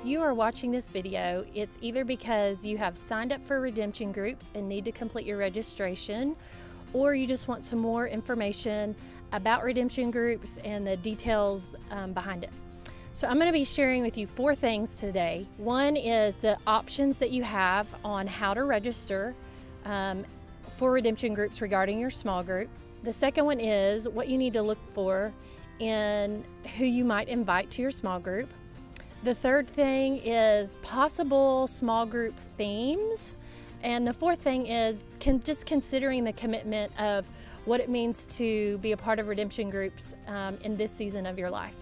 you are watching this video, it's either because you have signed up for redemption groups and need to complete your registration, or you just want some more information about redemption groups and the details behind it. So I'm going to be sharing with you 4 things today. One is the options that you have on how to register for redemption groups regarding your small group. The second one is what you need to look for in who you might invite to your small group. The third thing is possible small group themes. And the fourth thing is just considering the commitment of what it means to be a part of redemption groups in this season of your life.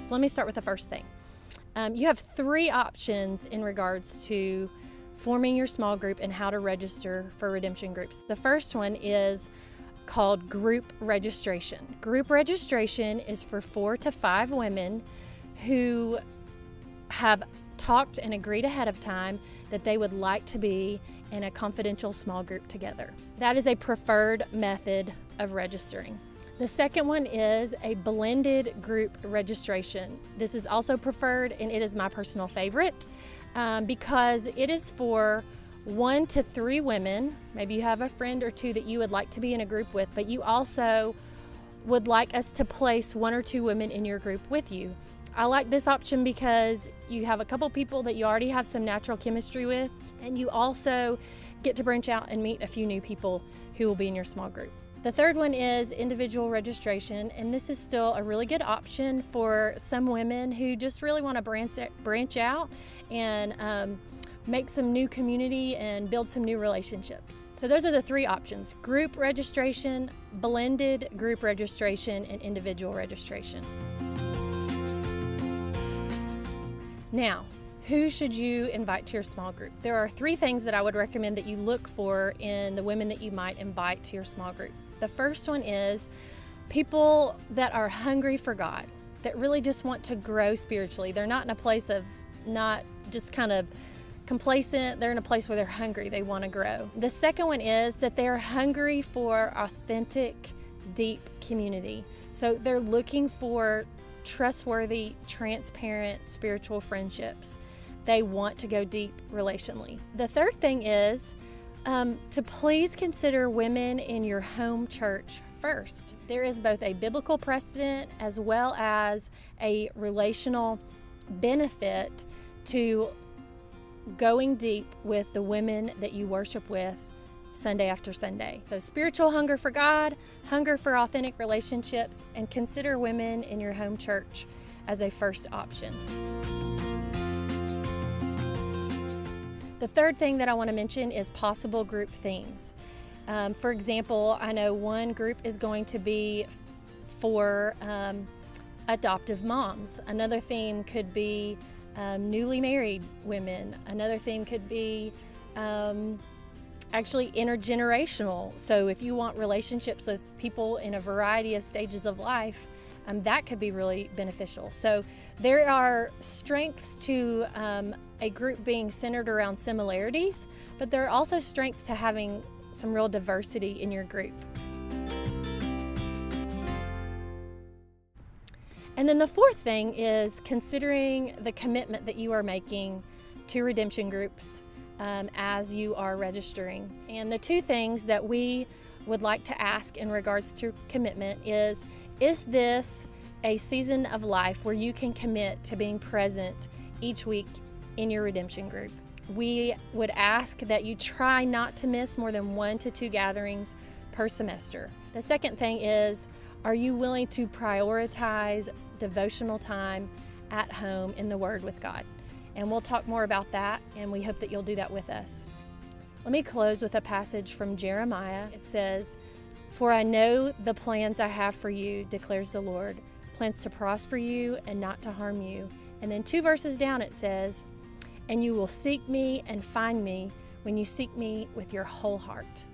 So let me start with the first thing. You have 3 options in regards to forming your small group and how to register for redemption groups. The first one is called group registration. Group registration is for 4 to 5 women who have talked and agreed ahead of time that they would like to be in a confidential small group together. That is a preferred method of registering. The second one is a blended group registration. This is also preferred, and it is my personal favorite because it is for 1 to 3 women. Maybe you have a friend or 2 that you would like to be in a group with, but you also would like us to place 1 or 2 women in your group with you. I like this option because you have a couple people that you already have some natural chemistry with, and you also get to branch out and meet a few new people who will be in your small group. The third one is individual registration, and this is still a really good option for some women who just really want to branch out and make some new community and build some new relationships. So those are the 3 options: group registration, blended group registration, and individual registration. Now, who should you invite to your small group? There are 3 things that I would recommend that you look for in the women that you might invite to your small group. The first one is people that are hungry for God, that really just want to grow spiritually. They're not in a place of not just kind of complacent. They're in a place where they're hungry. They want to grow. The second one is that they're hungry for authentic, deep community. So they're looking for trustworthy, transparent, spiritual friendships. They want to go deep relationally. The third thing is to please consider women in your home church first. There is both a biblical precedent as well as a relational benefit to going deep with the women that you worship with Sunday after Sunday. So spiritual hunger for God, hunger for authentic relationships, and consider women in your home church as a first option. The third thing that I want to mention is possible group themes. For example, I know one group is going to be for adoptive moms. Another theme could be newly married women. Another theme could be actually intergenerational. So if you want relationships with people in a variety of stages of life, that could be really beneficial. So there are strengths to a group being centered around similarities, but there are also strengths to having some real diversity in your group. And then the fourth thing is considering the commitment that you are making to redemption groups as you are registering. And the 2 things that we would like to ask in regards to commitment is this a season of life where you can commit to being present each week in your redemption group? We would ask that you try not to miss more than 1 to 2 gatherings per semester. The second thing is, are you willing to prioritize devotional time at home in the Word with God? And we'll talk more about that, and we hope that you'll do that with us. Let me close with a passage from Jeremiah. It says, "For I know the plans I have for you, declares the Lord, plans to prosper you and not to harm you." And then 2 verses down it says, "And you will seek me and find me when you seek me with your whole heart."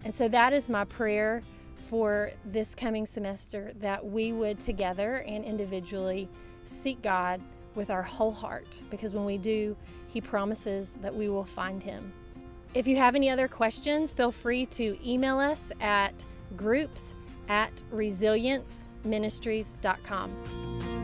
And so that is my prayer for this coming semester, that we would together and individually seek God with our whole heart, because when we do, He promises that we will find Him. If you have any other questions, feel free to email us at groups@resilienceministries.com.